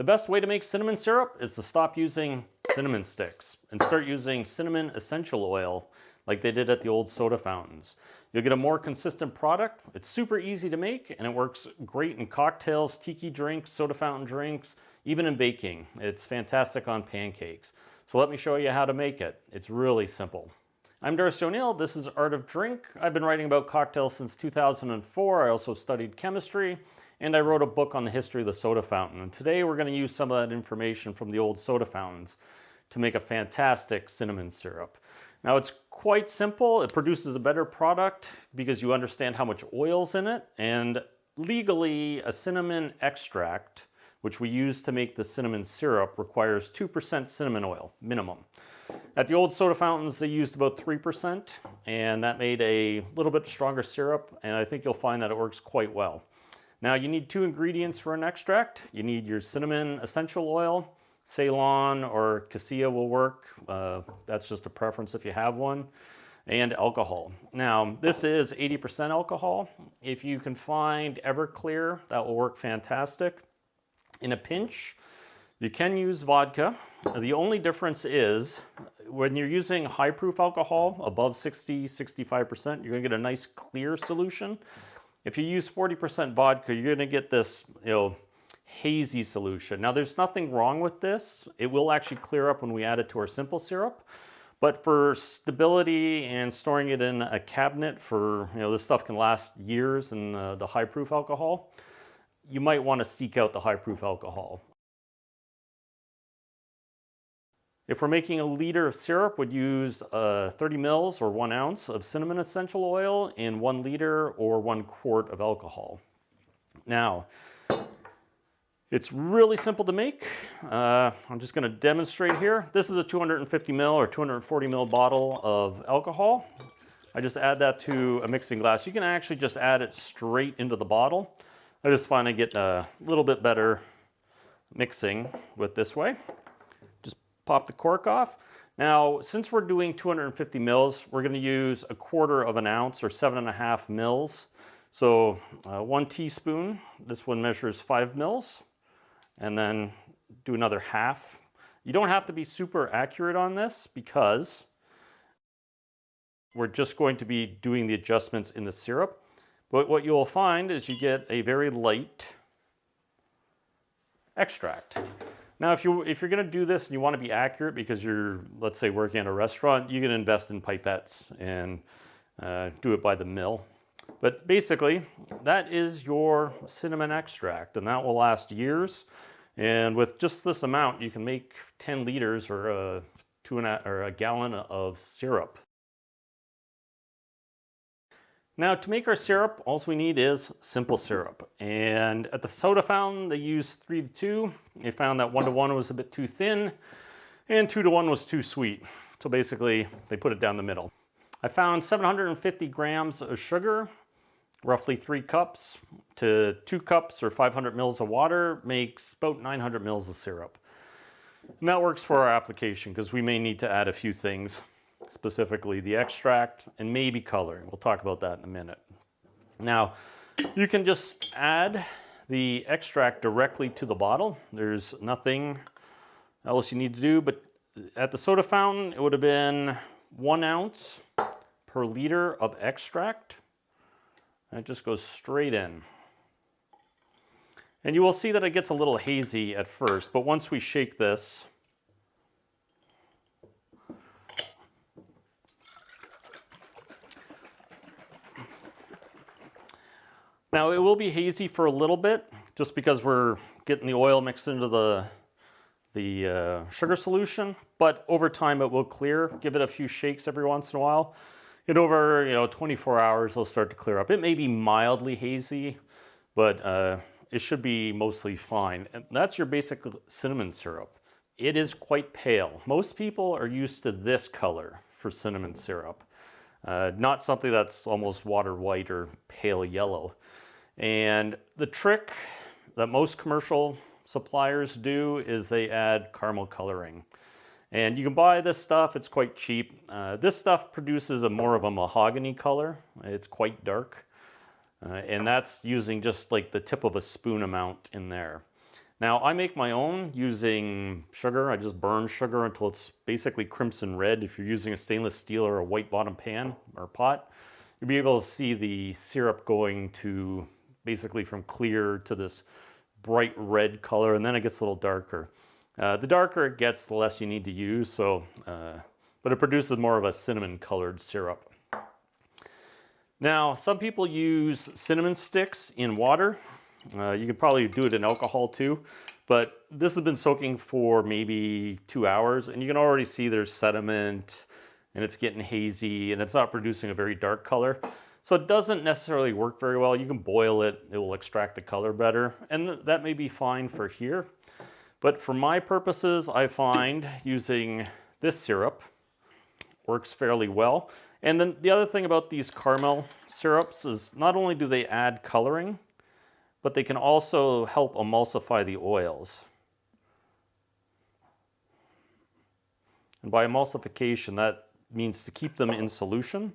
The best way to make cinnamon syrup is to stop using cinnamon sticks and start using cinnamon essential oil like they did at the old soda fountains. You'll get a more consistent product. It's super easy to make and it works great in cocktails, tiki drinks, soda fountain drinks, even in baking. It's fantastic on pancakes. So let me show you how to make it. It's really simple. I'm Darcy O'Neill. This is Art of Drink. I've been writing about cocktails since 2004. I also studied chemistry and I wrote a book on the history of the soda fountain. And today we're going to use some of that information from the old soda fountains to make a fantastic cinnamon syrup. Now it's quite simple. It produces a better product because you understand how much oil's in it, and legally a cinnamon extract, which we use to make the cinnamon syrup, requires 2% cinnamon oil minimum. At the old soda fountains they used about 3%, and that made a little bit stronger syrup, and I think you'll find that it works quite well. Now you need two ingredients for an extract. You need your cinnamon essential oil. Ceylon or cassia will work. That's just a preference if you have one. And alcohol. Now this is 80% alcohol. If you can find Everclear, that will work fantastic. In a pinch, you can use vodka. The only difference is when you're using high proof alcohol above 60-65%, you're gonna get a nice clear solution. If you use 40% vodka, you're gonna get this, hazy solution. Now there's nothing wrong with this. It will actually clear up when we add it to our simple syrup. But for stability and storing it in a cabinet for, this stuff can last years in the high proof alcohol, you might want to seek out the high proof alcohol. If we're making a liter of syrup, we'd use 30 mils or 1 ounce of cinnamon essential oil in 1 liter or 1 quart of alcohol. Now, it's really simple to make. I'm just going to demonstrate here. This is a 250 ml or 240 ml bottle of alcohol. I just add that to a mixing glass. You can actually just add it straight into the bottle. I just find I get a little bit better mixing with this way. Just pop the cork off. Now, since we're doing 250 mils, we're going to use 1/4 ounce or 7.5 mils. So 1 teaspoon. This one measures 5 mils. And then do another half. You don't have to be super accurate on this because we're just going to be doing the adjustments in the syrup. But what you'll find is you get a very light extract. Now if you're going to do this and you want to be accurate because you're, let's say, working at a restaurant, you can invest in pipettes and do it by the mil. But basically, that is your cinnamon extract, and that will last years. And with just this amount, you can make 10 liters or a gallon of syrup. Now, to make our syrup, all we need is simple syrup. And at the soda fountain, they used 3:2. They found that 1:1 was a bit too thin, and 2:1 was too sweet. So basically, they put it down the middle. I found 750 grams of sugar. Roughly 3 cups to 2 cups or 500 mils of water makes about 900 mils of syrup. And that works for our application because we may need to add a few things, specifically the extract and maybe coloring. We'll talk about that in a minute. Now, you can just add the extract directly to the bottle. There's nothing else you need to do, but at the soda fountain, it would have been 1 ounce per liter of extract. And it just goes straight in. And you will see that it gets a little hazy at first, but once we shake this, now it will be hazy for a little bit, just because we're getting the oil mixed into the sugar solution, but over time it will clear. Give it a few shakes every once in a while. And over 24 hours, it'll start to clear up. It may be mildly hazy, but it should be mostly fine. And that's your basic cinnamon syrup. It is quite pale. Most people are used to this color for cinnamon syrup, not something that's almost water white or pale yellow. And the trick that most commercial suppliers do is they add caramel coloring. And you can buy this stuff, it's quite cheap. This stuff produces more of a mahogany color. It's quite dark. And that's using just like the tip of a spoon amount in there. Now I make my own using sugar. I just burn sugar until it's basically crimson red. If you're using a stainless steel or a white bottom pan or pot, you'll be able to see the syrup going to basically from clear to this bright red color, and then it gets a little darker. The darker it gets, the less you need to use, but it produces more of a cinnamon colored syrup. Now, some people use cinnamon sticks in water. You could probably do it in alcohol too, but this has been soaking for maybe 2 hours, and you can already see there's sediment, and it's getting hazy, and it's not producing a very dark color. So it doesn't necessarily work very well. You can boil it, it will extract the color better, and that may be fine for here. But for my purposes, I find using this syrup works fairly well. And then the other thing about these caramel syrups is not only do they add coloring, but they can also help emulsify the oils. And by emulsification, that means to keep them in solution.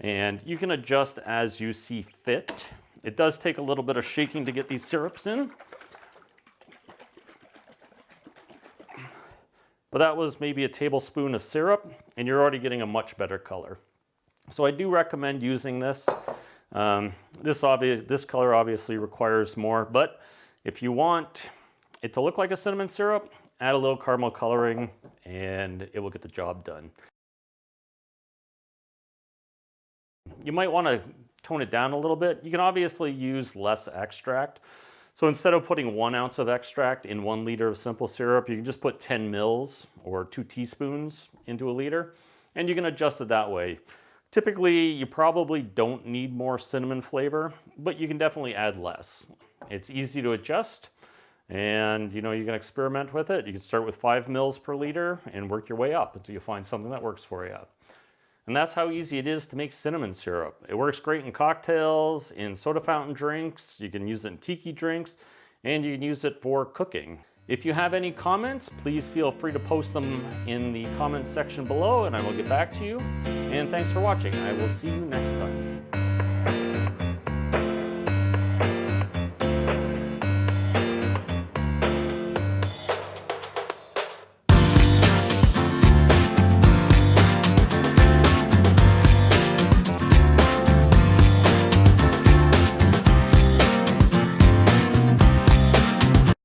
And you can adjust as you see fit. It does take a little bit of shaking to get these syrups in. But that was maybe a tablespoon of syrup, and you're already getting a much better color. So I do recommend using this. This color obviously requires more, but if you want it to look like a cinnamon syrup, add a little caramel coloring, and it will get the job done. You might want to tone it down a little bit. You can obviously use less extract. So instead of putting 1 ounce of extract in 1 liter of simple syrup, you can just put 10 mils or 2 teaspoons into a liter, and you can adjust it that way. Typically, you probably don't need more cinnamon flavor, but you can definitely add less. It's easy to adjust, and you can experiment with it. You can start with 5 mils per liter and work your way up until you find something that works for you. And that's how easy it is to make cinnamon syrup. It works great in cocktails, in soda fountain drinks, you can use it in tiki drinks, and you can use it for cooking. If you have any comments, please feel free to post them in the comments section below, and I will get back to you. And thanks for watching. I will see you next time.